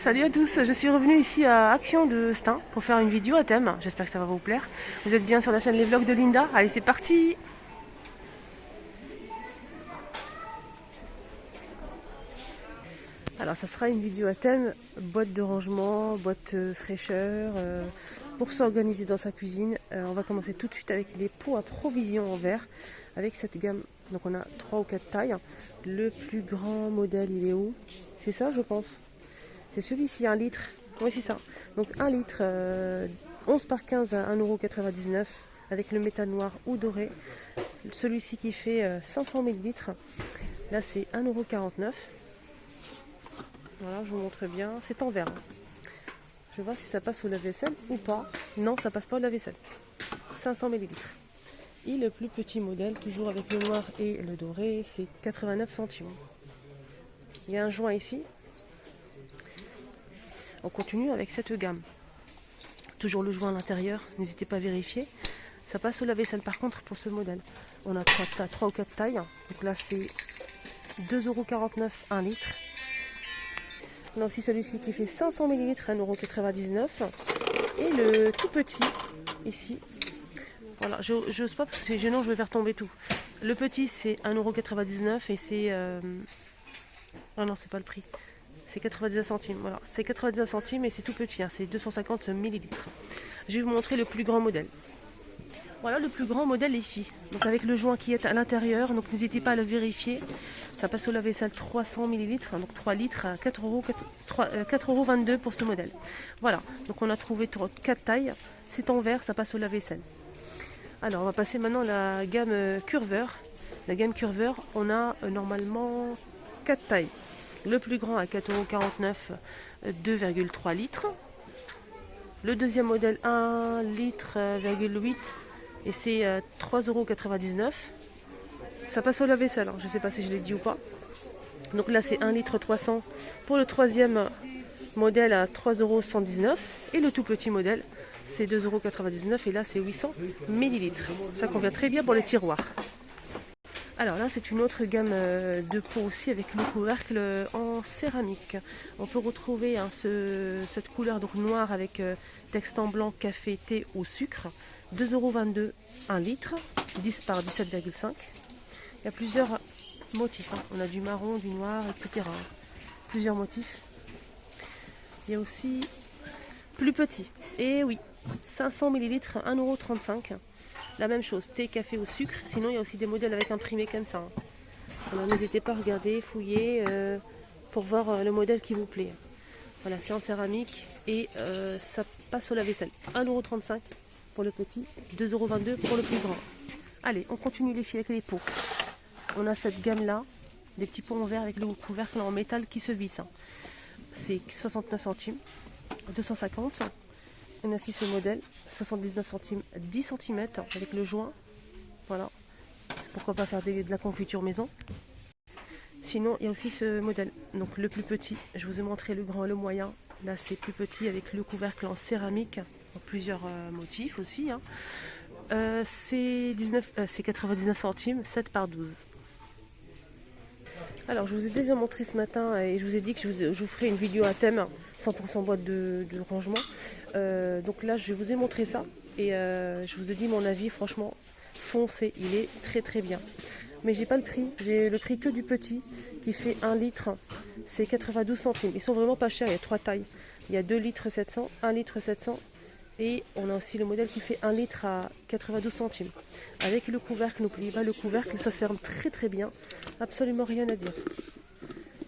Salut à tous, je suis revenue ici à Action de Stein pour faire une vidéo à thème. J'espère que ça va vous plaire. Vous êtes bien sur la chaîne Les Vlogs de Linda. Allez, c'est parti! Alors, ça sera une vidéo à thème boîte de rangement, boîte fraîcheur, pour s'organiser dans sa cuisine. On va commencer tout de suite avec les pots à provisions en verre avec cette gamme. Donc, on a 3 ou 4 tailles. Le plus grand modèle, il est où? C'est ça, je pense. C'est celui-ci, 1 litre. Oui, c'est ça. Donc 1 litre, 11 par 15 à 1,99 € avec le métal noir ou doré. Celui-ci qui fait 500 ml, là c'est 1,49 €. Voilà, je vous montre bien. C'est en verre. Je vais voir si ça passe au lave-vaisselle ou pas. Non, ça passe pas au lave-vaisselle. 500 ml. Et le plus petit modèle, toujours avec le noir et le doré, c'est 89 centimes. Il y a un joint ici. On continue avec cette gamme. Toujours le joint à l'intérieur, n'hésitez pas à vérifier. Ça passe au lave-vaisselle par contre pour ce modèle. On a 3 ou 4 tailles. Donc là c'est 2,49 € 1 litre. On a aussi celui-ci qui fait 500 ml, 1,99 €. Et le tout petit, ici. Voilà, j'ose pas parce que c'est gênant, je vais faire tomber tout. Le petit c'est 1,99 € et c'est... Ah non, c'est pas le prix. C'est 99 centimes, voilà. C'est 99 centimes et c'est tout petit, hein. C'est 250 ml. Je vais vous montrer le plus grand modèle. Voilà le plus grand modèle les filles. Donc avec le joint qui est à l'intérieur, donc n'hésitez pas à le vérifier. Ça passe au lave-vaisselle 300 ml, donc 3 litres à 4,22 € pour ce modèle. Voilà, donc on a trouvé 4 tailles. C'est en verre, ça passe au lave-vaisselle. Alors on va passer maintenant à la gamme Curver. La gamme Curver, on a normalement 4 tailles. Le plus grand à 4,49 €, 2,3 litres. Le deuxième modèle 1 litre, 8 et c'est 3,99 €. Ça passe au lave-vaisselle, hein. Je ne sais pas si je l'ai dit ou pas. Donc là c'est 1 litre 300 pour le troisième modèle à 3,119 € et le tout petit modèle c'est 2,99 € et là c'est 800 ml. Ça convient très bien pour les tiroirs. Alors là, c'est une autre gamme de pots aussi avec le couvercle en céramique. On peut retrouver cette couleur donc noire avec texte en blanc, café, thé au sucre. 2,22 € 1 litre, 10 par 17,5. Il y a plusieurs motifs, hein. On a du marron, du noir, etc. Plusieurs motifs. Il y a aussi plus petit. Et oui, 500 ml, 1,35 €. La même chose, thé, café au sucre. Sinon, il y a aussi des modèles avec imprimé comme ça. Alors, n'hésitez pas à regarder, fouiller pour voir le modèle qui vous plaît. Voilà, c'est en céramique et ça passe au lave-vaisselle. 1,35 € pour le petit, 2,22 € pour le plus grand. Allez, on continue les filles avec les pots. On a cette gamme-là, des petits pots en verre avec le couvercle en métal qui se visse. C'est 69 centimes, 250. On a aussi ce modèle, 79 centimes, 10 cm avec le joint. Voilà, pourquoi pas faire de la confiture maison. Sinon, il y a aussi ce modèle, donc le plus petit. Je vous ai montré le grand et le moyen. Là, c'est plus petit avec le couvercle en céramique, plusieurs motifs aussi, hein. C'est 99 centimes, 7 par 12. Alors, je vous ai déjà montré ce matin et je vous ai dit que je vous ferai une vidéo à thème 100% boîte de rangement. Donc là, je vous ai montré ça et je vous ai dit mon avis. Franchement, foncez, il est très très bien. Mais j'ai pas le prix. J'ai le prix que du petit qui fait 1 litre. C'est 92 centimes. Ils sont vraiment pas chers. Il y a 3 tailles. Il y a 2 litres 700, 1 litre 700. Et on a aussi le modèle qui fait 1 litre à 92 centimes. Avec le couvercle, n'oubliez pas le couvercle, ça se ferme très très bien. Absolument rien à dire.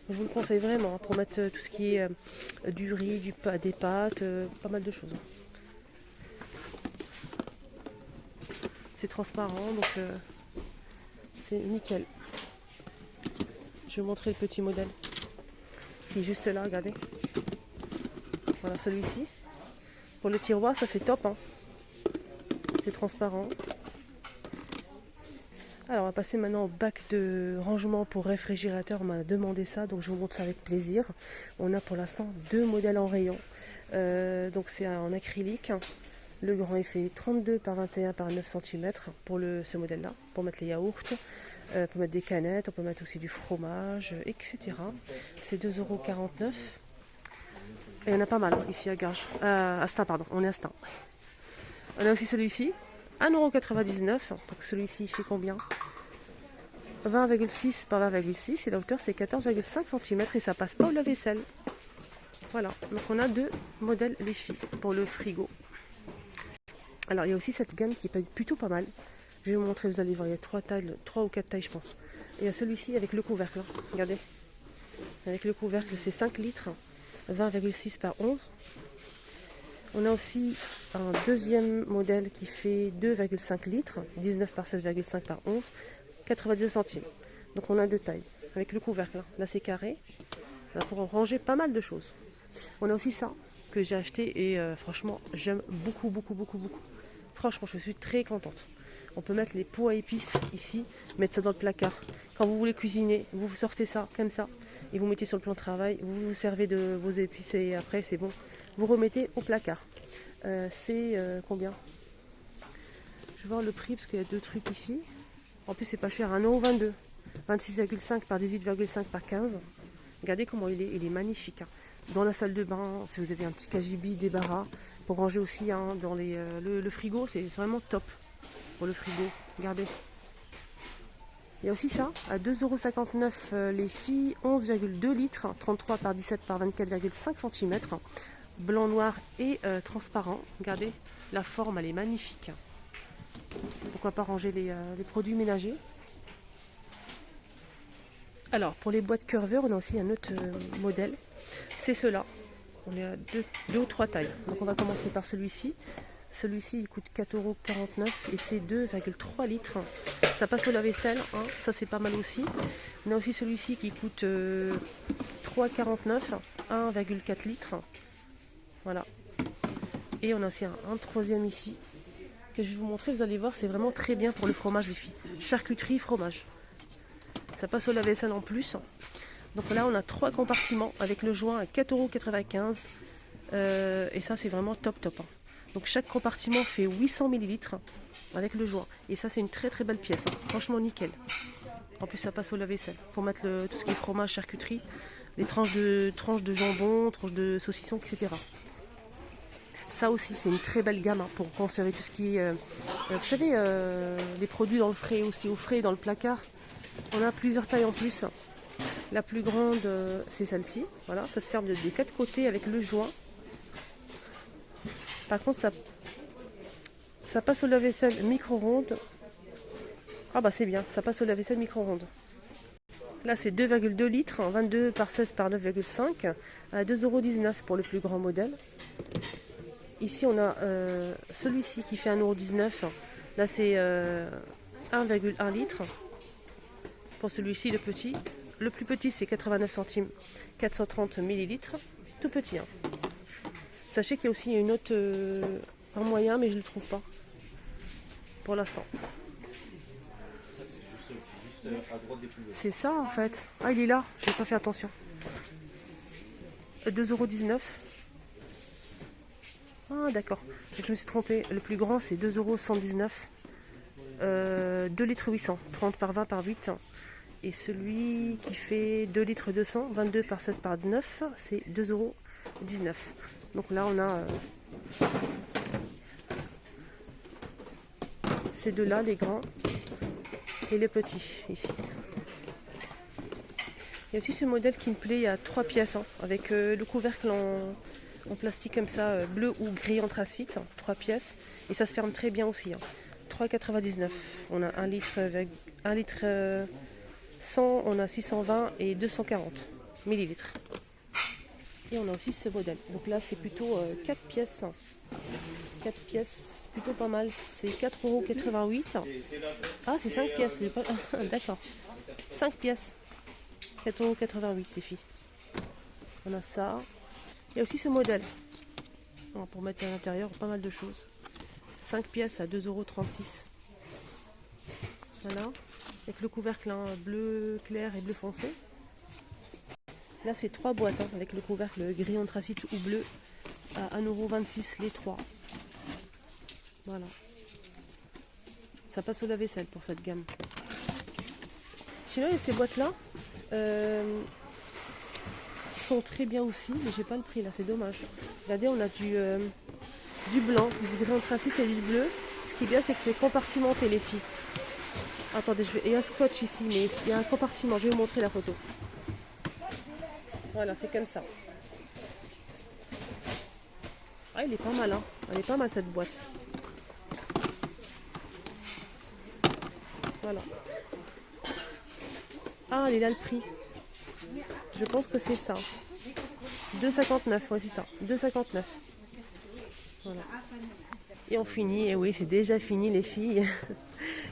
Je vous le conseille vraiment pour mettre tout ce qui est du riz, des pâtes, pas mal de choses. C'est transparent, donc c'est nickel. Je vais vous montrer le petit modèle qui est juste là, regardez. Voilà celui-ci. Pour le tiroir, ça c'est top, hein. C'est transparent. Alors on va passer maintenant au bac de rangement pour réfrigérateur. On m'a demandé ça, donc je vous montre ça avec plaisir. On a pour l'instant 2 modèles en rayon. Donc c'est en acrylique. Le grand est fait 32 par 21 par 9 cm pour ce modèle-là, pour mettre les yaourts. On peut mettre des canettes, on peut mettre aussi du fromage, etc. C'est 2,49 €. Et il y en a pas mal ici à Garges. À Stein, pardon. On est à Stein. On a aussi celui-ci. 1,99 €. Donc celui-ci, il fait combien? 20,6 par 20,6. Et la hauteur, c'est 14,5 cm. Et ça passe pas au lave-vaisselle. Voilà. Donc on a deux modèles les filles pour le frigo. Alors il y a aussi cette gamme qui est plutôt pas mal. Je vais vous montrer, vous allez voir, il y a 3 ou 4 tailles je pense. Et il y a celui-ci avec le couvercle, hein. Regardez. Avec le couvercle, c'est 5 litres, 20,6 par 11. On a aussi un deuxième modèle qui fait 2,5 litres, 19 par 16,5 par 11, 90 centimes. Donc on a deux tailles, avec le couvercle, hein. Là c'est carré, là, pour en ranger pas mal de choses. On a aussi ça, que j'ai acheté et franchement, j'aime beaucoup, beaucoup, beaucoup, beaucoup. Franchement, je suis très contente. On peut mettre les pots à épices ici, mettre ça dans le placard. Quand vous voulez cuisiner, vous sortez ça comme ça et vous mettez sur le plan de travail. Vous vous servez de vos épices et après c'est bon. Vous remettez au placard. C'est combien? Je vais voir le prix parce qu'il y a deux trucs ici. En plus c'est pas cher, 1,22 €. 26,5 par 18,5 par 15. Regardez comment il est magnifique, hein. Dans la salle de bain, si vous avez un petit cagibi, débarras, pour ranger aussi, hein, dans le frigo, c'est vraiment top pour le frigo. Regardez. Il y a aussi ça, à 2,59 € les filles, 11,2 litres, 33 par 17 par 24,5 cm, blanc, noir et transparent. Regardez, la forme, elle est magnifique. Pourquoi pas ranger les produits ménagers. Alors, pour les boîtes curveur, on a aussi un autre modèle. C'est ceux-là. On est à deux ou trois tailles. Donc, on va commencer par celui-ci. Celui-ci, il coûte 4,49 € et c'est 2,3 litres. Ça passe au lave-vaisselle, hein. Ça, c'est pas mal aussi. On a aussi celui-ci qui coûte 3,49 €, 1,4 litres. Voilà. Et on a aussi un troisième ici que je vais vous montrer. Vous allez voir, c'est vraiment très bien pour le fromage, les filles. Charcuterie, fromage. Ça passe au lave-vaisselle en plus. Donc là, on a 3 compartiments avec le joint à 4,95 €. Et ça, c'est vraiment top, top, hein. Donc chaque compartiment fait 800 ml avec le joint. Et ça, c'est une très très belle pièce, hein. Franchement, nickel. En plus, ça passe au lave-vaisselle. Pour mettre tout ce qui est fromage, charcuterie, les tranches de jambon, tranches de saucisson, etc. Ça aussi, c'est une très belle gamme, hein, pour conserver tout ce qui est... vous savez, les produits dans le frais aussi, au frais, dans le placard. On a plusieurs tailles en plus. La plus grande, c'est celle-ci. Voilà, ça se ferme des 4 côtés avec le joint. Par contre, ça passe au lave-vaisselle micro-ondes. Ah bah c'est bien, ça passe au lave-vaisselle micro-ondes. Là, c'est 2,2 litres, 22 par 16 par 9,5, à 2,19 € pour le plus grand modèle. Ici, on a celui-ci qui fait 1,19 €. Là, c'est 1,1 litre. Pour celui-ci, le petit. Le plus petit, c'est 89 centimes, 430 ml. Tout petit, hein. Sachez qu'il y a aussi une autre en moyen, mais je ne le trouve pas pour l'instant. C'est ça en fait. Ah, il est là, je n'ai pas fait attention. 2,19 €. Ah, d'accord. Je me suis trompée. Le plus grand, c'est 2,119 €. 2 litres 800, 30 par 20 par 8. Et celui qui fait 2 litres 200, 22 par 16 par 9, c'est 2,19 €. Donc là, on a ces deux-là, les grands et les petits, ici. Il y a aussi ce modèle qui me plaît, il y a 3 pièces, hein, avec le couvercle en plastique comme ça, bleu ou gris anthracite, 3 pièces. Et ça se ferme très bien aussi, hein. 3,99 €. On a 1 litre 100, on a 620 et 240 millilitres. Et on a aussi ce modèle. Donc là, c'est plutôt 4 pièces. 4 pièces, plutôt pas mal. C'est 4,88 €. Ah, c'est 5 pièces. D'accord. 5 pièces. 4,88 € les filles. On a ça. Il y a aussi ce modèle. Alors, pour mettre à l'intérieur, pas mal de choses. 5 pièces à 2,36 €. Voilà. Avec le couvercle, hein, bleu clair et bleu foncé. Là, c'est 3 boîtes, hein, avec le couvercle gris anthracite ou bleu à 1,26 € les 3. Voilà. Ça passe au lave-vaisselle pour cette gamme. Sinon, il y a ces boîtes-là qui sont très bien aussi, mais j'ai pas le prix là, c'est dommage. Regardez, on a du blanc, du gris anthracite et du bleu. Ce qui est bien, c'est que c'est compartimenté les filles. Attendez, il y a un scotch ici, mais il y a un compartiment, je vais vous montrer la photo. Voilà, c'est comme ça. Ah, il est pas mal, hein. Elle est pas mal cette boîte. Voilà. Ah, il est là le prix. Je pense que c'est ça. 2,59, ouais, c'est ça. 2,59. Voilà. Et on finit, et oui, c'est déjà fini les filles.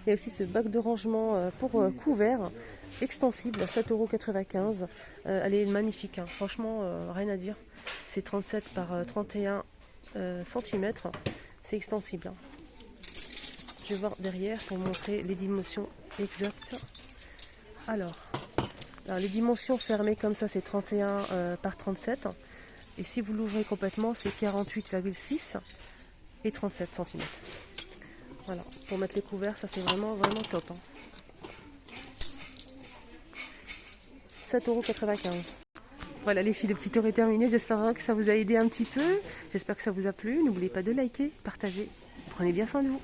Il y a aussi ce bac de rangement pour couverts extensible à 7,95 €. Elle est magnifique, hein. Franchement, rien à dire. C'est 37 par 31 cm. C'est extensible, hein. Je vais voir derrière pour montrer les dimensions exactes. Alors les dimensions fermées comme ça, c'est 31 par 37. Et si vous l'ouvrez complètement, c'est 48,6 et 37 cm. Voilà, pour mettre les couverts, ça c'est vraiment top, hein. 7,95 €. Voilà les filles, le petit tour est terminé. J'espère vraiment que ça vous a aidé un petit peu. J'espère que ça vous a plu. N'oubliez pas de liker, partager. Prenez bien soin de vous.